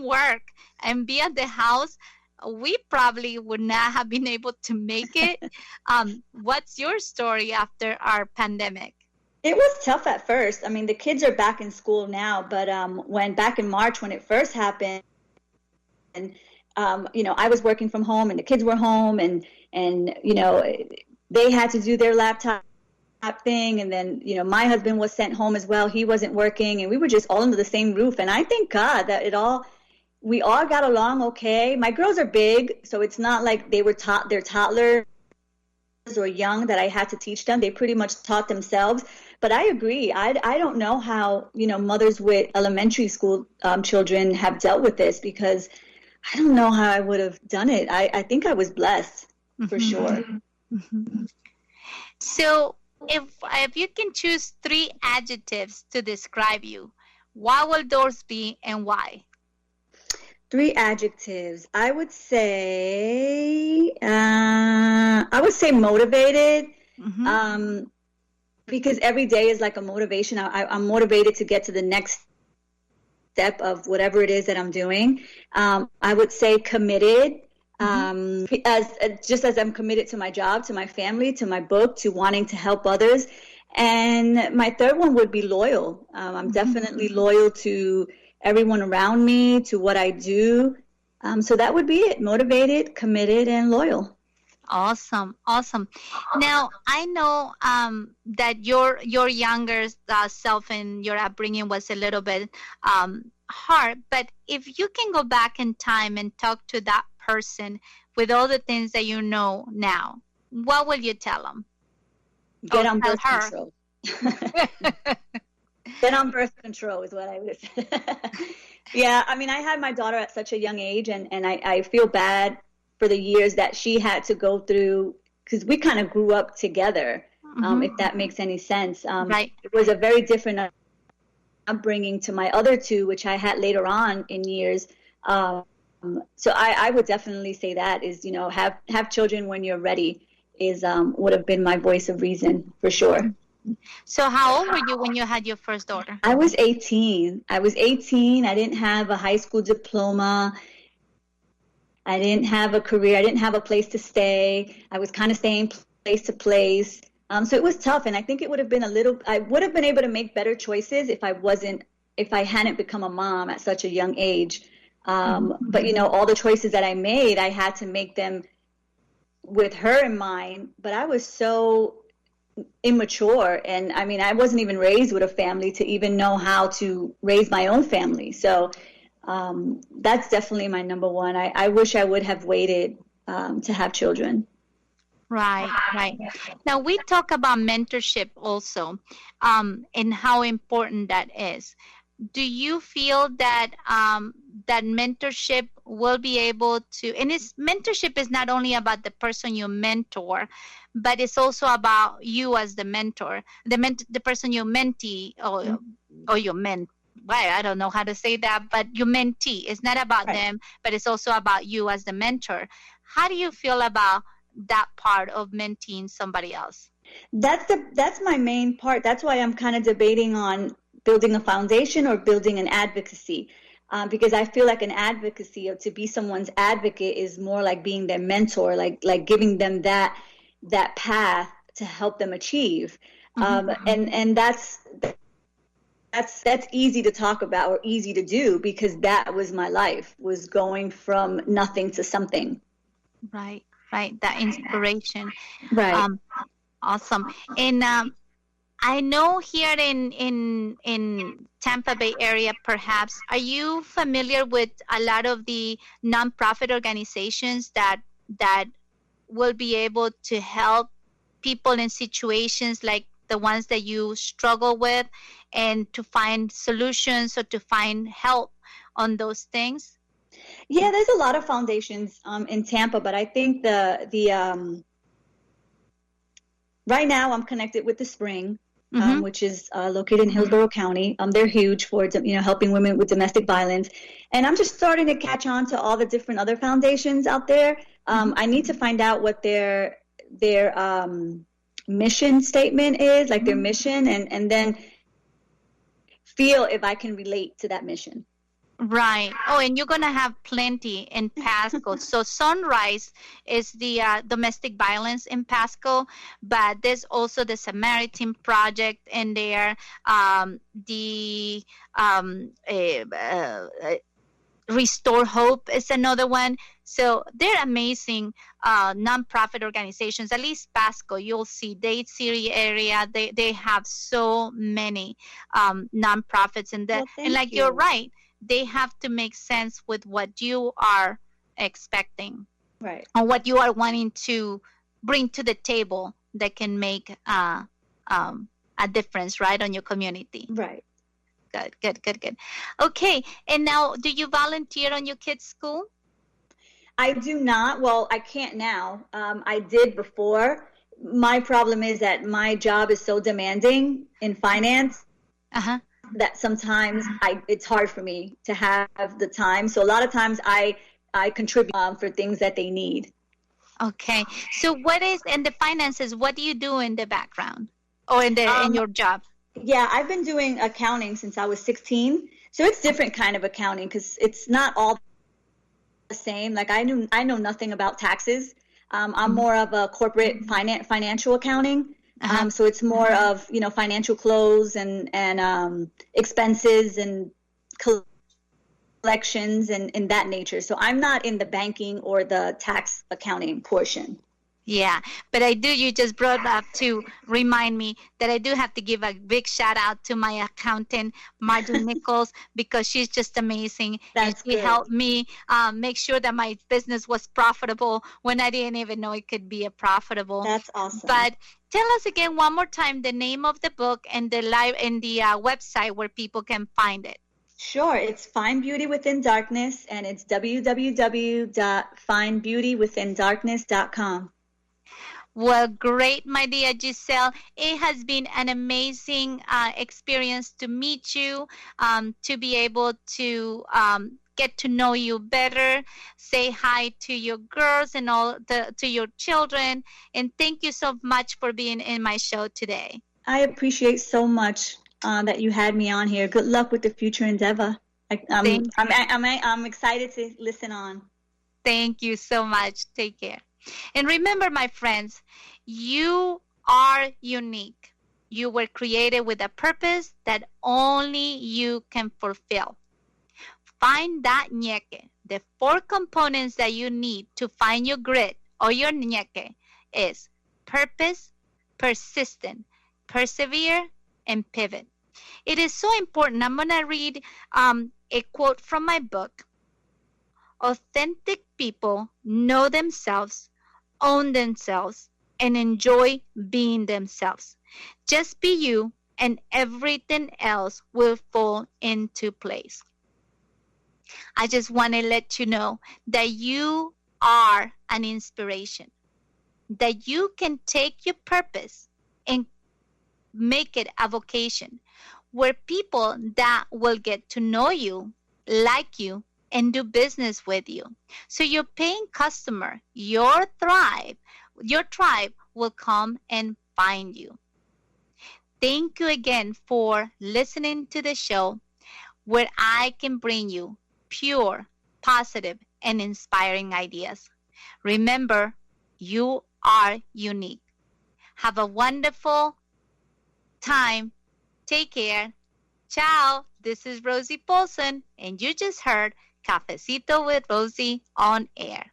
work and be at the house, we probably would not have been able to make it. What's your story after our pandemic? It was tough at first. I mean, the kids are back in school now, but when back in March when it first happened, and I was working from home and the kids were home, and they had to do their laptop thing, and then my husband was sent home as well. He wasn't working, and we were just all under the same roof. And I thank God that we all got along okay. My girls are big, so it's not like they're toddlers or young that I had to teach them. They pretty much taught themselves. But I agree. I don't know how mothers with elementary school children have dealt with this, because I don't know how I would have done it. I think I was blessed for sure. Mm-hmm. So if you can choose 3 adjectives to describe you, what will those be and why? 3 adjectives. I would say motivated. Mm-hmm. Because every day is like a motivation. I'm motivated to get to the next step of whatever it is that I'm doing. I would say committed. As I'm committed to my job, to my family, to my book, to wanting to help others. And my third one would be loyal. I'm definitely loyal to everyone around me, to what I do. So that would be it: motivated, committed, and loyal. Awesome. Now, I know that your younger self and your upbringing was a little bit hard, but if you can go back in time and talk to that person with all the things that you know now, what will you tell them? Get on birth control. Get on birth control is what I would say. Yeah, I mean, I had my daughter at such a young age, and I feel bad for the years that she had to go through, because we kind of grew up together, if that makes any sense. Right. It was a very different upbringing to my other 2, which I had later on in years. So I would definitely say that is, have children when you're ready would have been my voice of reason for sure. So how old were you when you had your first daughter? I was 18. I didn't have a high school diploma. I didn't have a career. I didn't have a place to stay. I was kind of staying place to place. So it was tough. And I think it would have been I would have been able to make better choices if I hadn't become a mom at such a young age. But all the choices that I made, I had to make them with her in mind. But I was so immature, and I mean, I wasn't even raised with a family to even know how to raise my own family. So that's definitely my number one. I wish I would have waited to have children. Right. Now we talk about mentorship also, and how important that is. Do you feel that that mentorship will be able to, and mentorship is not only about the person you mentor, but it's also about you as the mentor, the person you mentee or you ment. Well, I don't know how to say that, but you mentee. It's not about them, but it's also about you as the mentor. How do you feel about that part of menteeing somebody else? That's my main part. That's why I'm kind of debating on building a foundation or building an advocacy, because I feel like an advocacy, or to be someone's advocate, is more like being their mentor, like giving them that path to help them achieve. And that's easy to talk about or easy to do, because that was my life, was going from nothing to something. Right. That inspiration. Right. Awesome. And I know here in Tampa Bay area, perhaps, are you familiar with a lot of the nonprofit organizations that will be able to help people in situations like the ones that you struggle with, and to find solutions or to find help on those things? Yeah, there's a lot of foundations in Tampa, but I think the right now I'm connected with the Spring, which is located in Hillsborough County. They're huge for helping women with domestic violence, and I'm just starting to catch on to all the different other foundations out there. I need to find out what their mission statement is, like their mission, and then feel if I can relate to that mission. Right. Oh, and you're going to have plenty in Pasco. So Sunrise is the domestic violence in Pasco, but there's also the Samaritan Project in there, the Restore Hope is another one. So they're amazing nonprofit organizations. At least Pasco, you'll see Dade City area. They have so many nonprofits, and Well, and like thank you're you. right, they have to make sense with what you are expecting Right. or what you are wanting to bring to the table that can make a difference, right, on your community. Right. Good. Okay, and now, do you volunteer on your kids' school? I do not. Well, I can't now. I did before. My problem is that my job is so demanding in finance Uh-huh. that sometimes it's hard for me to have the time. So a lot of times I contribute for things that they need. Okay. So what is in the finances? What do you do in the background or in your job? Yeah, I've been doing accounting since I was 16. So it's different kind of accounting because it's not all the same. Like I know nothing about taxes. I'm more of a corporate financial accounting. Uh-huh. So it's more of, financial close and expenses and collections and that nature. So I'm not in the banking or the tax accounting portion. Yeah, but I do. You just brought up to remind me that I do have to give a big shout out to my accountant, Marjorie Nichols, because she's just amazing. That's and she good. helped me make sure that my business was profitable when I didn't even know it could be a profitable. That's awesome. But tell us again one more time the name of the book and the website where people can find it. Sure, it's Find Beauty Within Darkness, and it's www.findbeautywithindarkness.com. Well, great, my dear Giselle. It has been an amazing experience to meet you, to be able to get to know you better, say hi to your girls and to your children. And thank you so much for being in my show today. I appreciate so much that you had me on here. Good luck with the future endeavor. I'm excited to listen on. Thank you so much. Take care. And remember, my friends, you are unique. You were created with a purpose that only you can fulfill. Find that ñeque. The 4 components that you need to find your grit or your ñeque is purpose, persistent, persevere, and pivot. It is so important. I'm going to read a quote from my book. Authentic people know themselves, own themselves, and enjoy being themselves. Just be you, and everything else will fall into place. I just want to let you know that you are an inspiration, that you can take your purpose and make it a vocation where people that will get to know you, like you, and do business with you. So your paying customer, your tribe will come and find you. Thank you again for listening to the show where I can bring you pure, positive, and inspiring ideas. Remember, you are unique. Have a wonderful time. Take care. Ciao. This is Rosie Paulson, and you just heard Cafecito with Rosie on air.